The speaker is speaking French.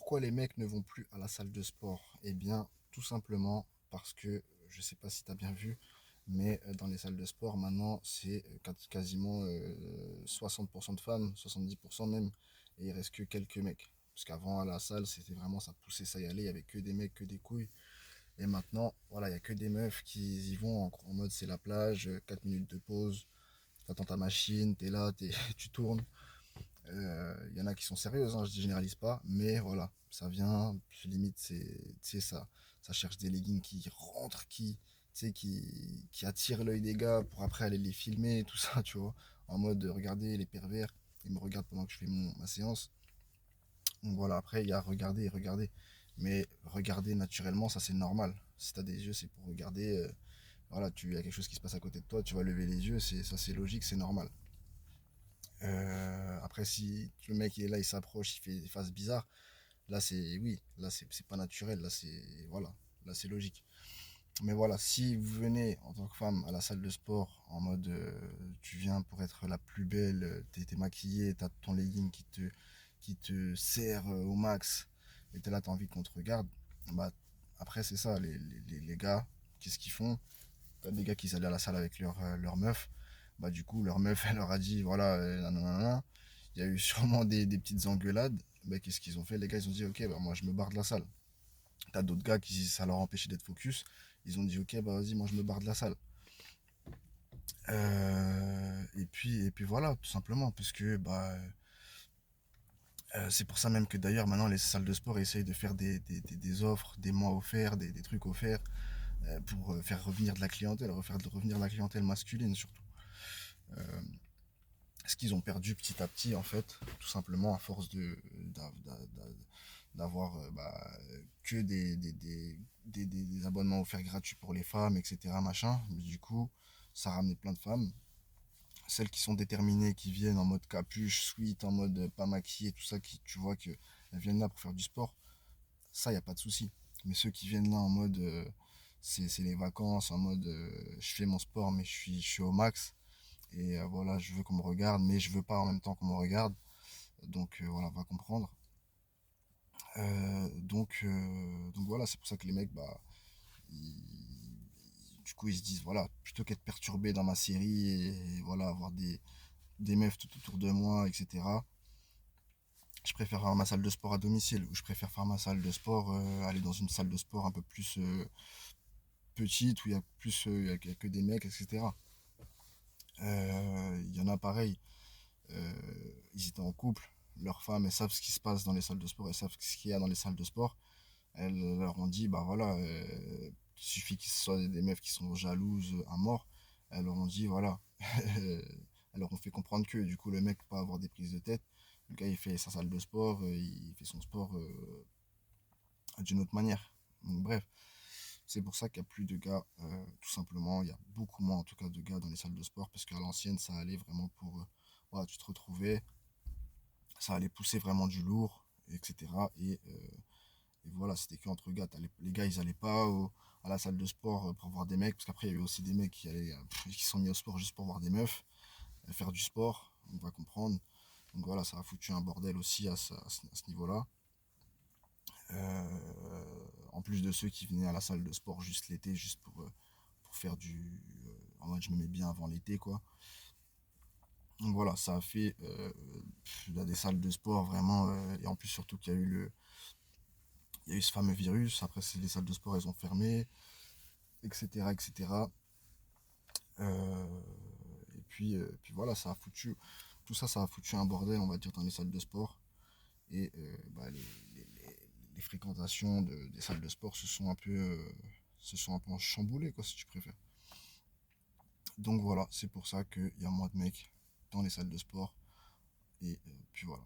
Pourquoi les mecs ne vont plus à la salle de sport? Eh bien, tout simplement parce que, je sais pas si tu as bien vu, mais dans les salles de sport, maintenant, c'est quasiment 60% de femmes, 70% même, et il reste que quelques mecs. Parce qu'avant, à la salle, c'était vraiment, ça poussait, ça y allait, il y avait que des mecs, que des couilles. Et maintenant, voilà, il y a que des meufs qui y vont en mode c'est la plage, 4 minutes de pause, t'attends ta machine, t'es là, tu tournes. Il y en a qui sont sérieuses, hein, je généralise pas, mais voilà, ça vient, limite, tu sais, ça cherche des leggings qui rentrent, tu sais, qui attirent l'œil des gars pour après aller les filmer, tout ça, tu vois, en mode, regardez les pervers, ils me regardent pendant que je fais ma séance. Donc voilà, après, il y a regarder et regarder. Mais regarder naturellement, ça c'est normal. Si t'as des yeux, c'est pour regarder. Voilà, il y a quelque chose qui se passe à côté de toi, tu vas lever les yeux, ça c'est logique, c'est normal. Après, si le mec il est là, il s'approche, il fasse bizarre, là c'est oui, là c'est pas naturel, là c'est voilà, là c'est logique. Mais voilà, si vous venez en tant que femme à la salle de sport en mode tu viens pour être la plus belle, t'es maquillée, t'as ton legging qui te serre au max, et t'es là, t'as envie qu'on te regarde, bah après c'est ça, les gars, qu'est-ce qu'ils font? T'as des gars qui allaient à la salle avec leur meuf, bah du coup leur meuf elle leur a dit voilà, nanana. Il y a eu sûrement des petites engueulades, bah qu'est-ce qu'ils ont fait les gars, ils ont dit ok bah moi je me barre de la salle. T'as d'autres gars qui ça leur a empêché d'être focus, ils ont dit ok bah vas-y moi je me barre de la salle. Et puis voilà tout simplement parce que bah c'est pour ça même que d'ailleurs maintenant les salles de sport essayent de faire des offres, des mois offerts, des trucs offerts pour faire revenir de la clientèle, refaire revenir de la clientèle masculine surtout. Euh, Ce qu'ils ont perdu petit à petit en fait, tout simplement à force d'avoir que des abonnements offerts gratuits pour les femmes, etc. Machin. Mais du coup, ça a ramené plein de femmes. Celles qui sont déterminées, qui viennent en mode capuche, sweat, en mode pas maquillée, tout ça, qui tu vois que elles viennent là pour faire du sport, ça, y a pas de souci. Mais ceux qui viennent là en mode c'est les vacances, en mode je fais mon sport, mais je suis au max. Et voilà, je veux qu'on me regarde, mais je veux pas en même temps qu'on me regarde. Donc voilà, va comprendre. Donc voilà, c'est pour ça que les mecs, bah, du coup, ils se disent, voilà, plutôt qu'être perturbé dans ma série et voilà, avoir des meufs tout autour de moi, etc. Je préfère faire ma salle de sport à domicile, ou je préfère faire ma salle de sport, aller dans une salle de sport un peu plus petite, où il y a plus, il y a que des mecs, etc. Il y en a pareil, ils étaient en couple, leurs femmes, elles savent ce qui se passe dans les salles de sport, elles savent ce qu'il y a dans les salles de sport. Elles leur ont dit, bah voilà, il suffit qu'il soit des meufs qui sont jalouses à mort. Elles leur ont dit, voilà. Elles leur ont fait comprendre que du coup, le mec peut pas avoir des prises de tête. Le gars, il fait sa salle de sport, il fait son sport d'une autre manière. Donc, bref, c'est pour ça qu'il n'y a plus de gars, tout simplement. Il y a beaucoup moins, en tout cas, de gars dans les salles de sport, parce qu'à l'ancienne, ça allait vraiment pour. Voilà, tu te retrouvais, ça allait pousser vraiment du lourd, etc. Et voilà, c'était que entre gars. Les gars, ils allaient pas à la salle de sport pour voir des mecs, parce qu'après, il y a eu aussi des mecs qui sont mis au sport juste pour voir des meufs, faire du sport, on va comprendre. Donc voilà, ça a foutu un bordel aussi à ce niveau-là. En plus de ceux qui venaient à la salle de sport juste l'été, juste pour faire en mode je me mets bien avant l'été, quoi. Donc voilà, ça a fait des salles de sport vraiment. Et en plus, surtout qu'il y a eu il y a eu ce fameux virus. Après, les salles de sport, elles ont fermé, etc. etc. Euh, et puis voilà, tout ça, ça a foutu un bordel, on va dire, dans les salles de sport. Et bah, les fréquentations des salles de sport se sont un peu chamboulées, quoi, si tu préfères. Donc voilà, c'est pour ça qu'il y a moins de mecs dans les salles de sport. Et puis voilà.